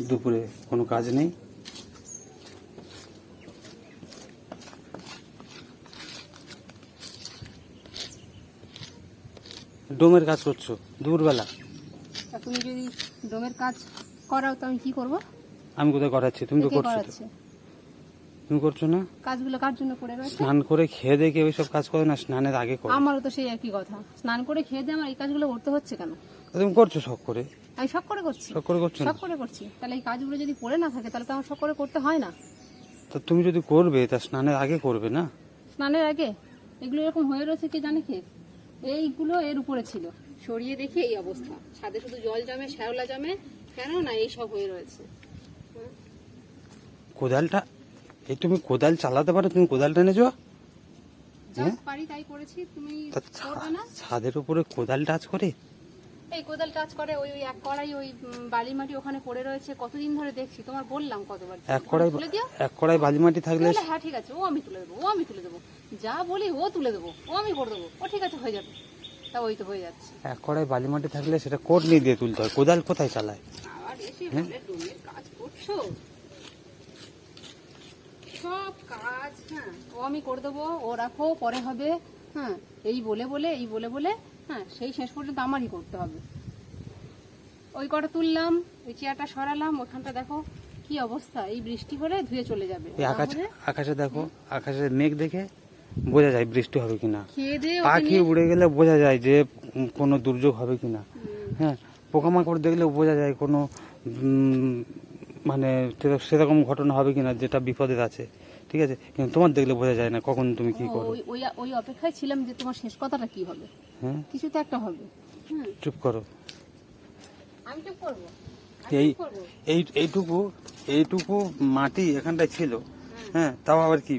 দুপুরে কোনো কাজ নেই। ডোমের কাজ করছো দুপুরবেলা? তুমি যদি ডোমের কাজ করাও তো আমি কি করবো? আমি কোথায় করাচ্ছি? তুমি তো করছো। তুমি করছো না? কাজগুলো কার জন্য করে রয়েছে? স্নান করে খেয়ে দিয়ে ওই সব কাজ করে না, স্নানের আগে করো। আমারও তো সেই একই কথা, স্নান করে খেয়ে দিয়ে আমার এই কাজগুলো করতে হচ্ছে কেন? তুমি করছো শখ করে। আমি শখ করে করছি? শখ করে করছো? শখ করে করছি। তাহলে এই কাজগুলো যদি পড়ে না থাকে তাহলে তো আমার শখ করে করতে হয় না। তা তুমি যদি করবে তা স্নানের আগে করবে না? স্নানের আগে? এগুলো এরকম হয়ে রয়েছে কে জানে কে? এইগুলো এর উপরে ছিল, সরিয়ে দেখি এই অবস্থা। ছাদে শুধু জল জমে, শ্যাওলা জমে, কেন না এই সব হয়ে রয়েছে। কোদালটা, এই তুমি কোদাল চালাতে পারো? তুমি কোদালটা এনেছো? যা পারি তাই করেছি, তুমি করবে না? ছাদের উপরে কোদাল টাচ করে? এই কোদাল টাচ করে, ওই ওই এক কড়াই ওই বালি মাটি ওখানে পড়ে রয়েছে, কতদিন ধরে দেখছি। তোমার বললাম কতবার এক কড়াই বালি মাটি থাকলে? হ্যাঁ ঠিক আছে, ও আমি তুলে দেবো, ও আমি তুলে দেবো, যা বলি ও তুলে দেবো, ও আমি করে দেবো, ও ঠিক আছে হয়ে যাবে। তা ওই তো হয়ে যাচ্ছে। এক কড়াই বালি মাটি থাকলে সেটা কোট নিয়ে দিয়ে তুলতে হয়, কোদাল কোথায় চালায়? আবার এসে বলে ডোমের কাজ করছো, সব কাজ হ্যাঁ ও আমি করে দেবো, ও রাখো পরে হবে, হ্যাঁ এই বলে বলে হ্যাঁ সেই শেষ পর্যন্ত আমারই করতে হবে। ওই কটা তুললাম, ওই চেয়ারটা সরালাম, ওখানটা দেখো কি অবস্থা, এই বৃষ্টি হলে ধুয়ে চলে যাবে। আকাশে দেখো, আকাশের মেঘ দেখে বোঝা যায় বৃষ্টি হবে কিনা। খেয়ে দিয়ে পাখি উড়ে গেলে বোঝা যায় যে কোনো দুর্যোগ হবে কিনা। হ্যাঁ, পোকামাকড় দেখলে বোঝা যায় কোনো মানে সেরকম ঘটনা হবে কিনা যেটা বিপদের আছে। ঠিক আছে, কিন্তু তোমার দেখলে বোঝা যায় না কখন তুমি কি করো। ওই অপেক্ষায় ছিলাম যে তোমার শেষ কথাটা কি হবে। হ্যাঁ কিছু তো একটা হবে। চুপ করো। আমি চুপ করবো? এইটুকু মাটি এখানটায় ছিল, হ্যাঁ তাও আবার কি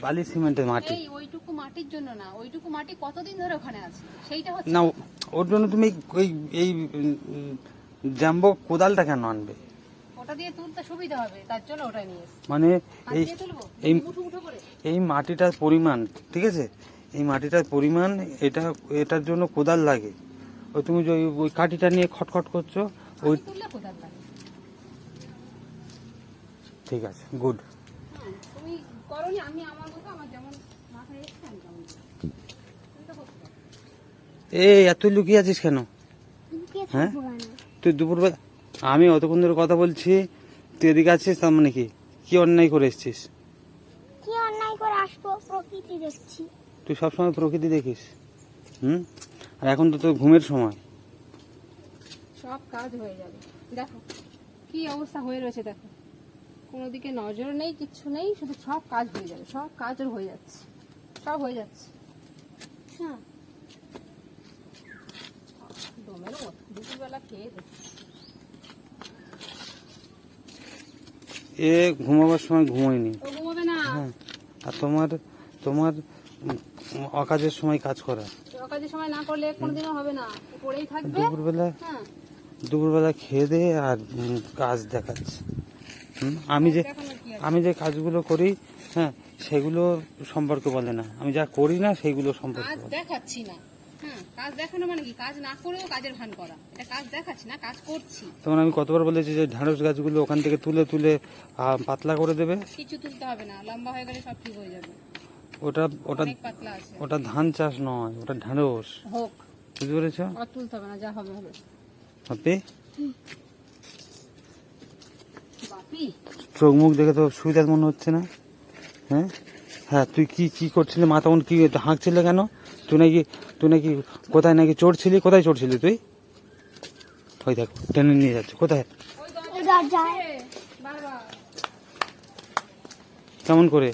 বালি সিমেন্টের মাটি। ওইটুকু মাটির জন্য না, ওইটুকু মাটি কতদিন ধরে ওখানে আছে সেইটা হচ্ছে না, ওর জন্য তুমি এই জাম্বো কোদালটা কেন আনবে? ওটা দিয়ে তুলতে সুবিধা হবে তার জন্য ওটা নিয়ে এসেছি। মানে এই মাটিটার পরিমাণ, ঠিক আছে, এই মাটিটার পরিমাণ, এটার জন্য কোদাল লাগে। ওই তুমি যে ওই কাঠিটা নিয়ে খটখট করছো, ওই কোদাল লাগে। ঠিক আছে, গুড। তুমি করনি, আমি আমার মতো আমার যেমন মাথায় এসছে আমি তেমন। এই এত লুকিয়ে আছিস কেন? হ্যাঁ তুই দুপুরবেলা, আমি অতক্ষণ ধরে কথা বলছি, তুই এদিকে আছিস, তার মানে কি অন্যায় করে এসছিস? কি অন্যায় করে আসবো? প্রকৃতি দেখছি। তুই সবসময় প্রকৃতি দেখিস? আর এখন তো তোর ঘুমের সময়। সব কাজ হয়ে যাবে, দেখো কি অবস্থা হয়ে রয়েছে, দেখো কোনো দিকে নজর নেই, কিচ্ছু নেই, শুধু সব কাজ হয়ে যাবে, সব কাজ হয়ে যাচ্ছে, সব হয়ে যাচ্ছে। হ্যাঁ ডোমের মতো দুপুরবেলা খেয়ে এ ঘুমাবার সময় ঘুমোয়নি। ঘুমাবে না। হ্যাঁ, আর তোমার অকাজের সময় কাজ করা। অকাজের সময় না করলে কোনোদিনও হবে না, পড়েই থাকবে। দুপুরবেলা খেয়ে দিয়ে আর কাজ দেখাচ্ছে। আমি যে কাজগুলো করি, হ্যাঁ সেগুলো সম্পর্কে বলে না, আমি যা করি না সেইগুলো সম্পর্কে কাজ দেখাচ্ছি না। কাজ দেখানো মানে কি? কাজ না করেও কাজের ভান করা, এটা কাজ দেখাচ্ছি না, কাজ করছি। তখন আমি কতবার বলেছি যে ঢ্যাঁড়স গাছগুলো ওখান থেকে তুলে পাতলা করে দেবে। কিছু তুলতে হবে না, লম্বা হয়ে গেলে সব ঠিক হয়ে যাবে। ওটা ধান চাষ নয়, ওটা ঢ্যাঁড়স। হোক, বুঝতে পেরেছ? আর তুলতে হবে না, যা হবে হবে। চোখ মুখ দেখে তো সুবিধার মনে হচ্ছে না। হ্যাঁ হ্যাঁ, তুই কি করছিলি? মা তখন কি হাঁকছিলে কেন? তুই নাকি কোথায় নাকি চড়ছিলি? কোথায় চড়ছিলি তুই? ওই দেখো টেনে নিয়ে যাচ্ছে। কোথায়? কেমন করে?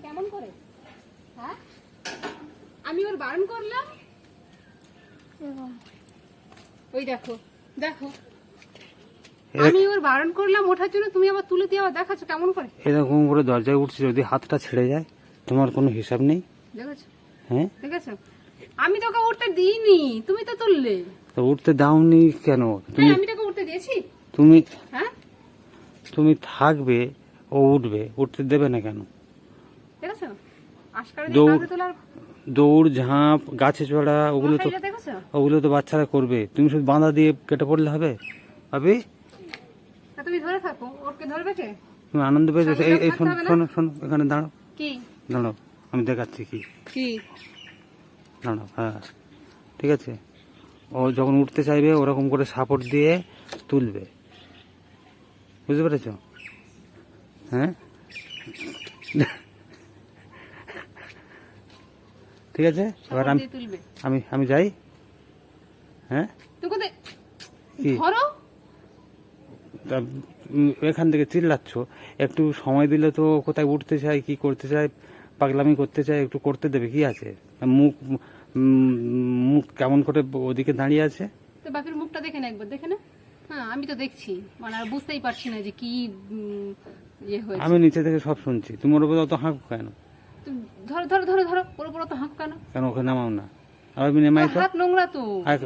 কেমন করে? হ্যাঁ আমি ওর বারণ করলাম, ওই দেখো দেখো আমি ওর বারণ করলাম ওঠার জন্য, তুমি আবার তুলে দিয়ে আবার দেখাচ্ছ কেমন করে। এরকম করে দরজায় উঠছে, যদি হাতটা ছেড়ে যায় তোমার কোনো হিসাব নেই। দেখেছো? হ্যাঁ দেখেছো, আমি তোকে উঠতে দিইনি, তুমি তো তুললে। তো উঠতে দাওনি কেন? আমি তোকে উঠতে দিয়েছি? তুমি থাকবে, ও উঠবে, উঠতে দেবে না কেন? দেখেছো আশকারা দিয়ে দৌড় কাঁধে তোলার দৌড় ঝাঁপ গাছে চড়া ওগুলো তো মশাইটা দেখেছো? ওগুলো তো বাচ্চারা করবে, তুমি শুধু বাঁধা দিয়ে কেটে পড়লে হবে? ভাবি তা তুমি ধরে থাকো, ওকে ধরবে কে? তুমি আনন্দ পেয়েছো? সঙ্গে এই এই থাকতে শোনো হবে না? শোনো শোনো, এখানে দাঁড়াও কি দাঁড়াও, আমি দেখাচ্ছি কি। কি দাঁড়াও, হ্যাঁ ঠিক আছে। ও যখন উঠতে চাইবে ওরকম করে সাপোর্ট দিয়ে তুলবে, বুঝতে পেরেছো? হ্যাঁ ঠিক আছে, এবার সাপোর্ট দিয়ে তুলবে? আমি আমি যাই। হ্যাঁ তুই কোথায় কি? ধরো। তা, এখান থেকে চিল্লাচ্ছ, একটু সময় দিলে তো কোথায় উঠতে চায় কি করতে চায় পাগলামি করতে চায়, একটু করতে দেবে কি আছে? মুখ মুখ কেমন করে ওদিকে দাঁড়িয়ে আছে। তো বাপের মুখটা দেখে না একবার, দেখে না? হ্যাঁ আমি তো দেখছি, মানে আর বুঝতেই পারছি না যে কি ইয়ে হয়েছে। আমি নিচে থেকে সব শুনছি, তুমি ওর উপর অত হাঁকো কেন? তুমি ধরো ধরো ধরো ধরো, ওর উপর তো হাঁক কেন? কেন ওকে নামাও না? আর আমি নেমাই তো, হাত নোংরা তো।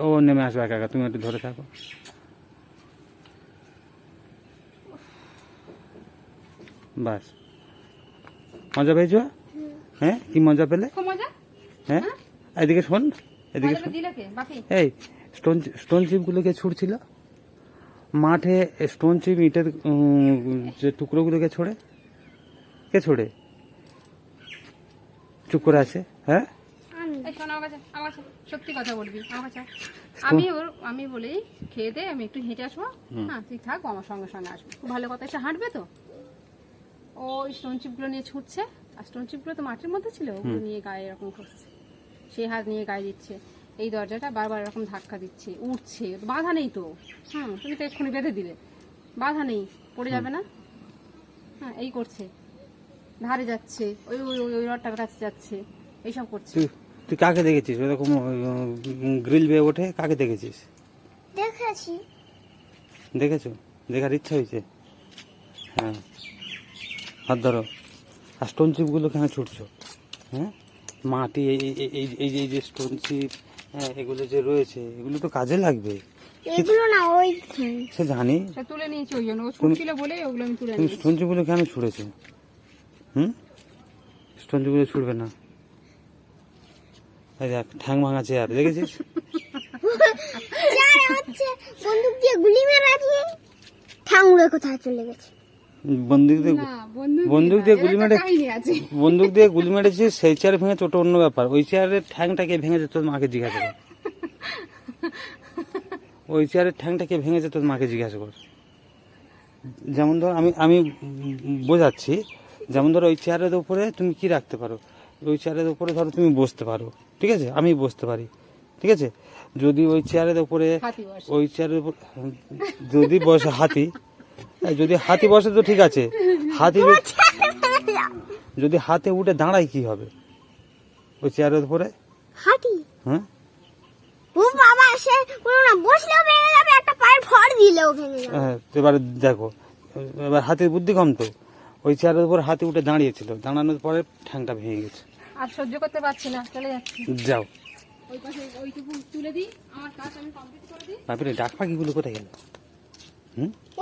ও নেমে আসবে একা একা, তুমি একটু ধরে থাকো। বাস, মজা পেয়েছো? হ্যাঁ কি মজা পেলে? খুব মজা। হ্যাঁ এদিকে শোন, এদিকে মজা শোন। দিলে কে বাপি? এই স্টোন চিপগুলোকে ছুটছিল মাঠে, স্টোন চিপ ইটের যে টুকরোগুলোকে ছোড়ে, কে ছোড়ে? চুপ করে আছে। হ্যাঁ এই শোন আমার কাছে, আমার কাছে সত্যি কথা বলবি আমার কাছে। শোন। আমি বলেই খেয়ে দে, আমি একটু হেঁটে আসবো। হ্যাঁ তুই থাক, ও আমার সঙ্গে সঙ্গে আসবে, খুব ভালো কথা, এসে হাঁটবে তো। ও স্টোন চিপগুলো নিয়ে ছুটছে, আর স্টোন চিপগুলো তো মাটির মধ্যে ছিল, ওগুলো নিয়ে গায়ে এরকম করছে, সেই হাত নিয়ে গায়ে দিচ্ছে, এই দরজাটা বারবার এরকম ধাক্কা দিচ্ছে, উঠছে, বাধা নেই তো। তুমি তো এক্ষুনি বেঁধে দিলে, বাধা নেই, পড়ে যাবে না? হ্যাঁ এই করছে, ধারে যাচ্ছে, ওই ওই ওই ওই রডটার কাছে যাচ্ছে, এইসব করছে। তুই তুই কাকে দেখেছিস ওরকম গ্রিল বেয়ে ওঠে? কাকে দেখেছিস? দেখেছি। দেখেছো? দেখার ইচ্ছা হয়েছে? হ্যাঁ হাত ধরো। আর স্টোন চিপগুলো কেন ছুটছো? হ্যাঁ মাটি এই যে স্টোন চিপ, হ্যাঁ এগুলো যে রয়েছে এগুলো তো কাজে লাগবে। এগুলো না ওই সে জানি, সে তুলে নিয়েছি, ওই জন্য ও ছুটছিল বলে ওগুলো আমি তুলে তুমি নিয়েছি। স্টোন চিপগুলো কেন ছুড়েছো? স্টোন চিপগুলো ছুটবে না। এই দেখ ঠ্যাং ভাঙা চেয়ার দেখেছিস? যারা হচ্ছে বন্দুক দিয়ে গুলি মেরে দিয়ে ঠ্যাং উড়ে কোথায় চলে গেছে। বন্দুক দিয়ে না, বন্দুক দিয়ে গুলি এর একটা মেরে কাহিনী আছে। বন্দুক দিয়ে গুলি মেরেছিস, সেই চেয়ার ভেঙেছে ওটা অন্য ব্যাপার। ওই চেয়ারের ঠ্যাংটাকে ভেঙেছে তোর মাকে জিজ্ঞাসা কর। ওই চেয়ারের ঠ্যাংটাকে ভেঙেছে তোর মাকে জিজ্ঞাসা কর। যেমন ধর আমি আমি বোঝাচ্ছি, যেমন ধরো ওই চেয়ারের উপরে তুমি কি রাখতে পারো, ওই চেয়ারের উপরে ধরো তুমি বসতে পারো, ঠিক আছে, আমি বসতে পারি, ঠিক আছে। যদি ওই চেয়ারের উপরে, হাতি বসে। ওই চেয়ারের উপর যদি বসে হাতি, যদি হাতি বসে তো ঠিক আছে, হাতি যদি হাতে উঠে দাঁড়ায় কি হবে ওই চেয়ারের উপরে? হাতি? হ্যাঁ ও বাবা, সে কোনো না বসলেও ভেঙে যাবে, একটা পায়ের ভর দিলেও ভেঙে যাবে। হ্যাঁ, এবারে দেখো, এবার হাতির বুদ্ধি কম তো, ওই চেয়ারের উপর হাতি উঠে দাঁড়িয়েছিল, দাঁড়ানোর পরে ঠ্যাংটা ভেঙে গেছে। আর সহ্য করতে পারছি না, চলে যাচ্ছি। যাও ওই পাশে ওইটুকু তুলে দিই, আমার কাজ আমি কমপ্লিট করে দিই। বাপরে, ডাক পাখিগুলো কোথায় গেল?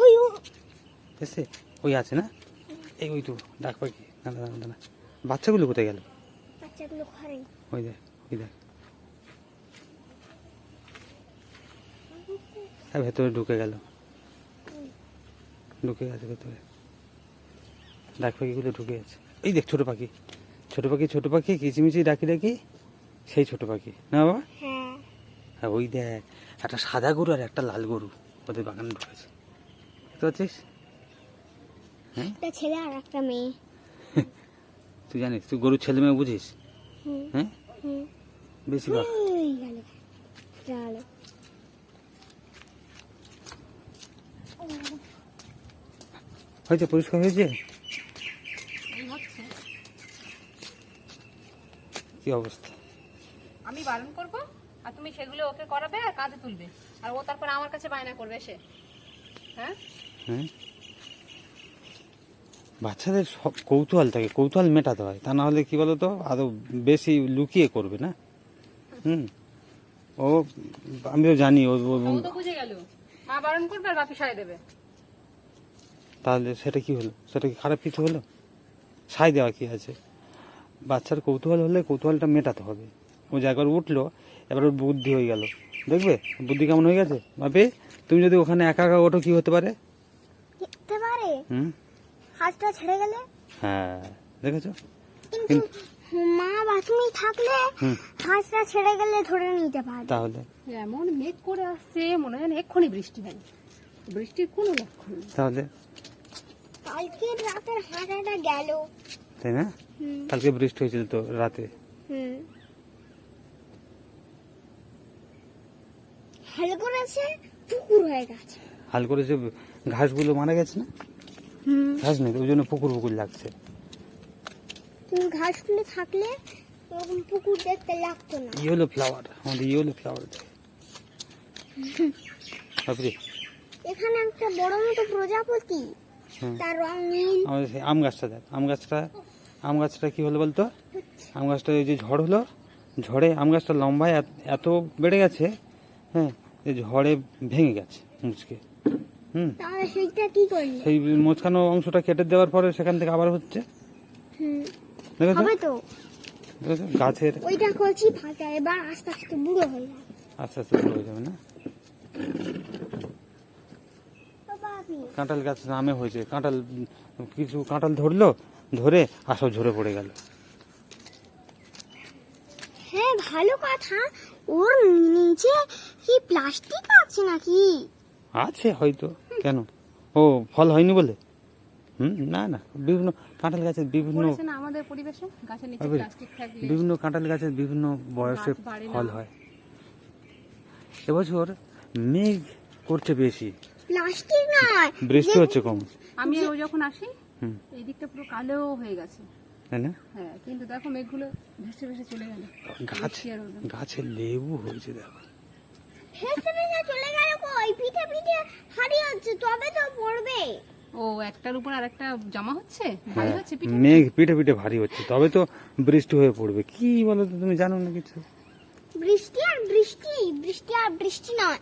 ওই এসে ওই আছে না, এই ওই তো ডাক পাখি, দাঁড়া দাঁড়া দাঁড়া, বাচ্চাগুলো কোথায় গেল? বাচ্চাগুলো ঘরে। ওই দেখ ওই দেখ, ভেতরে ঢুকে গেল, ঢুকে গেছে ভেতরে, ডাক পাখিগুলো ঢুকে গেছে। এই দেখ ছোট পাখি, ছোট পাখি, ছোট পাখি কিচিমিচি ডাকি ডাকি, সেই ছোট পাখি না বাবা? হ্যাঁ। হ্যাঁ ওই দেখ, একটা সাদা গরু আর একটা লাল গরু ওদের বাগানে ঢুকেছে, বুঝতে পারছিস? একটা ছেলে আর একটা মেয়ে। তুই জানিস, তুই গরুর ছেলে মেয়ে বুঝিস? হুম, হ্যাঁ হুম। বেশিরভাগ। ওই গেল, গেল। হয়েছে, পরিষ্কার হয়েছে? এই হচ্ছে, কি অবস্থা? আমি বারণ করব আর তুমি সেগুলো ওকে করাবে আর কাঁধে তুলবে, আর ও তারপর আমার কাছে বায়না করবে এসে। হ্যাঁ হ্যাঁ বাচ্চাদের সব কৌতূহল থাকে, কৌতূহল মেটাতে হয়, তা না হলে কি বলতো আরো বেশি লুকিয়ে করবে না। ও আমিও জানি ও ও তো বুঝে গেল, মা বারণ করবে আর বাপি সায় দেবে। তাহলে সেটা কি হলো? সেটা কি খারাপ কিছু হলো? সাই দেওয়া কি আছে? বাচ্চার কৌতূহল হলে কৌতূহলটা মেটাতে হবে। ও যে একবার উঠলো, এবার ওর বুদ্ধি হয়ে গেল, দেখবে বুদ্ধি কেমন হয়ে গেছে। ভাবে তুমি যদি ওখানে একা একা ওঠো কি হতে পারে? দেখতে পারে হুম, হাতটা ছেড়ে গেলে। হ্যাঁ দেখেছো। কিন্তু মা বা তুমি থাকলে হুম, হাতটা ছেড়ে গেলে ধরে নিতে পারে। তাহলে এমন মেঘ করে আসছে, মনে হয় না এক্ষুনি বৃষ্টি হবে। বৃষ্টির কোনো লক্ষণ নেই। তাহলে কালকে রাতের হাঁটাটা গেল। তাই না? হুম কালকে বৃষ্টি হয়েছিল তো রাতে। হুম হাল করেছে, পুকুর হয়ে গেছে। হাল করে যে ঘাসগুলো মারা গেছে না, হুম ঘাস নেই ওই জন্য পুকুর পুকুর লাগছে। তুমি ঘাসগুলো থাকলে এরকম পুকুর দেখতে লাগতো না। ইয়েলো ফ্লাওয়ার, আমাদের ইয়েলো ফ্লাওয়ার। বাপরে, এখানে একটা বড় মতো প্রজাপতি, হুম, তার রং নীল। আমাদের সেই আম গাছটা দেখ, আম গাছটা কি হলো বলতো? আম গাছটা ওই যে ঝড় হলো, ঝড়ে আম গাছটা লম্বায় এত বেড়ে গেছে, হ্যাঁ, এই ঝড়ে ভেঙে গেছে মুচকে। হুম, তাহলে সেইটা কি করলে? সেই মোচকানো অংশটা কেটে দেওয়ার পরে সেখান থেকে আবার হচ্ছে, হুম দেখেছো হবে তো। দেখেছো গাছের ওইটা করছি ফাঁকা, এবার আস্তে আস্তে বুড়ো হয়ে যাবে। আস্তে আস্তে বড় হয়ে যাবে না। বাবা আপনি কাঁঠাল গাছ আমে হয়েছে, কিছু কাঁঠাল ধরলো, ধরে আসো ঝরে পড়ে গেল। হ্যাঁ ভালো কথা। ওর নিচে কি প্লাস্টিক আছে নাকি? আছে হয়তো, কেন? ও ফল হয়নি বলে? না না, বিভিন্ন কাঁঠাল গাছের বিভিন্ন পড়েছে না আমাদের পরিবেশে, গাছের নিচে হবে। প্লাস্টিক থাকলে বিভিন্ন কাঁঠাল গাছের বিভিন্ন বয়সে গাছ বাড়ে না। ফল হয়। এবছর মেঘ করছে বেশি, প্লাস্টিক নয়, বৃষ্টি হচ্ছে কম, আমি ও যখন আসি হুম, এই দিকটা পুরো কালো হয়ে গেছে। তাই না? হ্যাঁ, কিন্তু দেখো মেঘগুলো ভেসে ভেসে চলে গেল। গাছ বৃষ্টি আর হলো না। গাছে লেবু হয়েছে দেখো। ভেসে ভেসে চলে গেল। কই পিঠে পিঠে হারিয়ে হচ্ছে, তবে তো পড়বে। ও একটার উপর আর একটা জমা হচ্ছে, ভারী হ্যাঁ, হচ্ছে পিঠে। মেঘ পিঠে পিঠে ভারী হচ্ছে, তবে তো বৃষ্টি হয়ে পড়বে। কি বলো তো, তুমি জানো না কিছু? বৃষ্টি আর বৃষ্টি, বৃষ্টি আর বৃষ্টি নয়,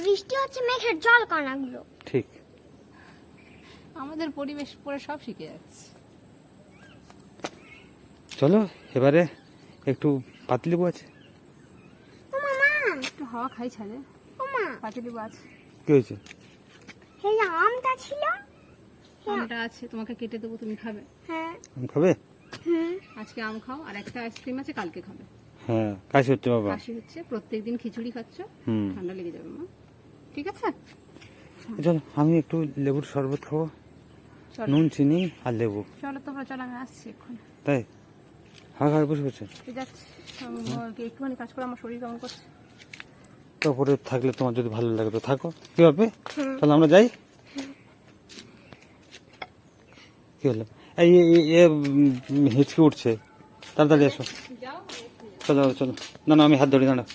বৃষ্টি হচ্ছে মেঘের জল কণাগুলো। ঠিক। আমাদের পরিবেশ পরে সব শিখে যাচ্ছে। চলো এবারে একটু পাতলেবু আছে। ও মামা, একটু হাওয়া খাই ছাদে, ও মা, পাটিলেবু আছে। কি হয়েছে? এই যে আমটা ছিল। আমটা আছে, তোমাকে কেটে দেবো, তুমি খাবে। হ্যাঁ আম খাবে? হুম আজকে আম খাও, আর একটা আইসক্রিম আছে, কালকে খাবে। হ্যাঁ, কাশি হচ্ছে বাবা। কাশি হচ্ছে, প্রত্যেকদিন খিচুড়ি খাচ্ছ, হুম, ঠান্ডা লেগে যাবে মা। ঠিক আছে, চলো আমি একটু লেবুর শরবত খাবো, চলো নুন চিনি আর লেবু। চলো তোমরা, চলো আমি আসছি এক্ষুনি। তাই হাঁ হাঁ বসে বসে ঠিক আছে, আমি একটুখানি কাজ করে, আমার শরীর কেমন করছে। তারপরে থাকলে তোমার যদি ভালো লাগে তো থাকো, কি হবে? তাহলে আমরা যাই। কি হলো? এই হিচকে উঠছে, তাড়াতাড়ি এসো। যাও। চলো চলো, না না আমি হাত ধরি, দাঁড়া।